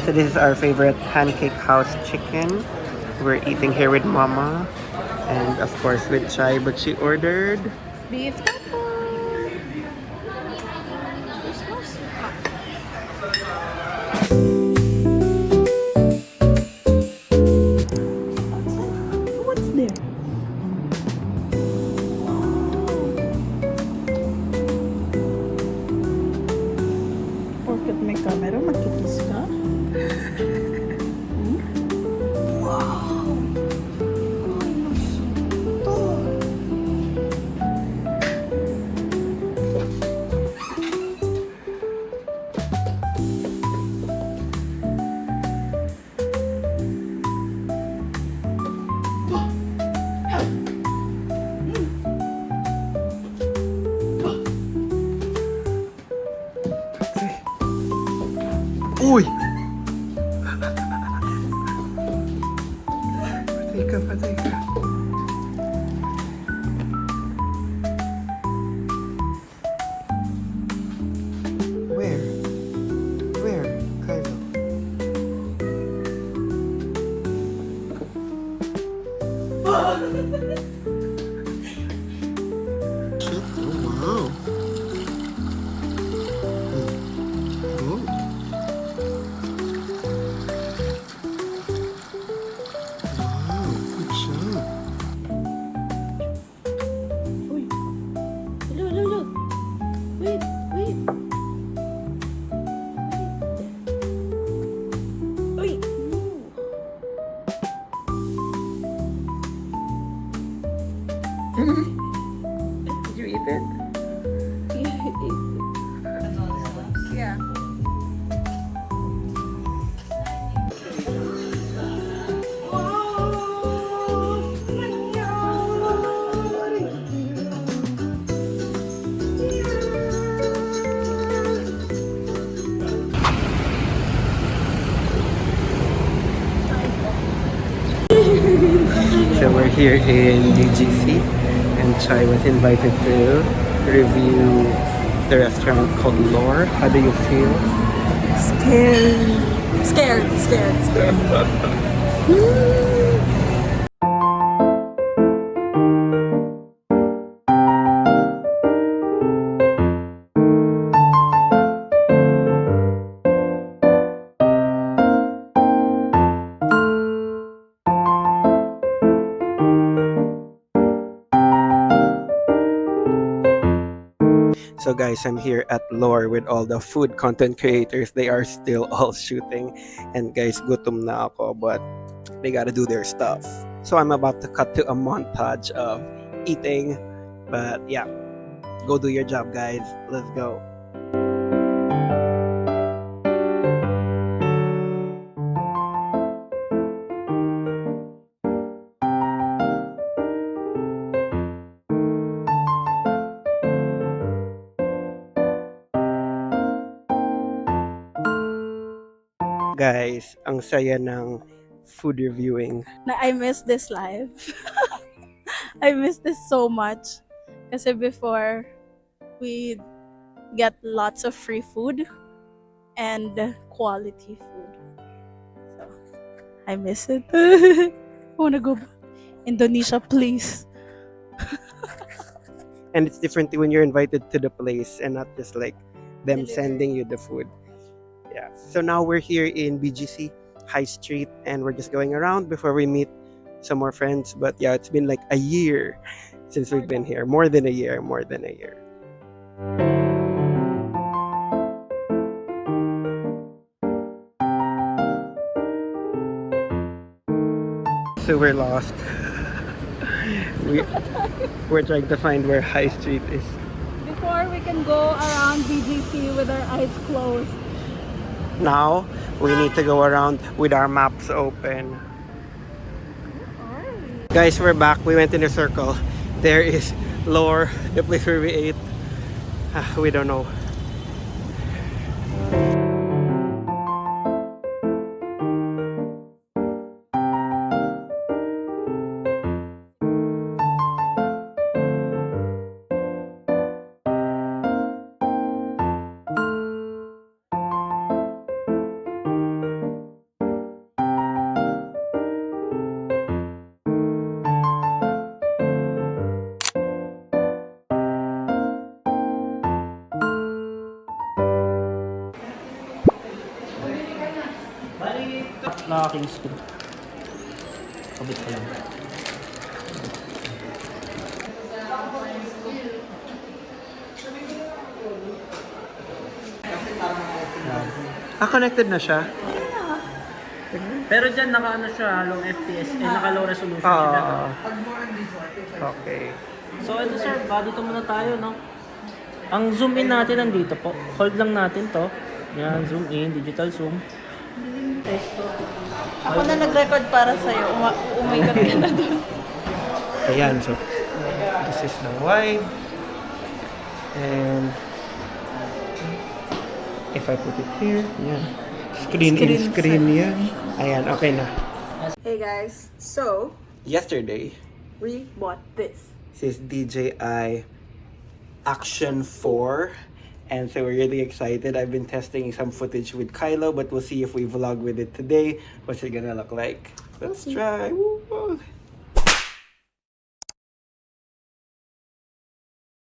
So this is our favorite pancake house chicken. We're eating here with Mama and of course with Chai, but she ordered Beef taco. There's no suka. What's there? Porket may camera, magkikis ka? Wow! Ay, nasuto! Uy! Patay ka. Where? Where, Kylo? Shit, oh wow. Oh. Wow, good job. Uy! Hello! Wait! Uy! Did you eat it? Yeah. So we're here in UGC and Chai was invited to review the restaurant called Lore. How do you feel? Scared. So guys, I'm here at Lore with all the food content creators. They are still all shooting. And guys, gutom na ako, but they gotta do their stuff. So I'm about to cut to a montage of eating. But yeah, go do your job, guys. Let's go. Guys, ang saya ng food reviewing. I miss this life. I miss this so much. Kasi before, we get lots of free food and quality food. So, I miss it. I wanna go back. Indonesia, please. And it's different when you're invited to the place and not just like them Delivery. sending you the food. Yeah. So now we're here in BGC High Street and we're just going around before we meet some more friends. But yeah, it's been like a year since we've been here. More than a year. So we're lost. We're trying to find where High Street is. Before we can go around BGC with our eyes closed. Now we need to go around with our maps open. Guys, we're back. We went in a circle. There is Lore, the place where we ate. We don't know. packing screw. Kabit ko lang. Connected na siya? Pero dyan naka ano siya, low FPS, naka low resolution siya. Okay. So ito sir, dito muna tayo, no? Ang zoom in natin nandito po. Hold lang natin to. Yan, zoom in, digital zoom. Ako na nag-record para sa'yo. Umikot ka na doon. Ayan, so this is the wide. And if I put it here, yan. Screen in screen yan. Ayan, okay na. Hey guys, so Yesterday, we bought this. this is DJI Action 4. And so we're really excited. I've been testing some footage with Kylo, but we'll see if we vlog with it today. What's it gonna look like? Let's try. Woo.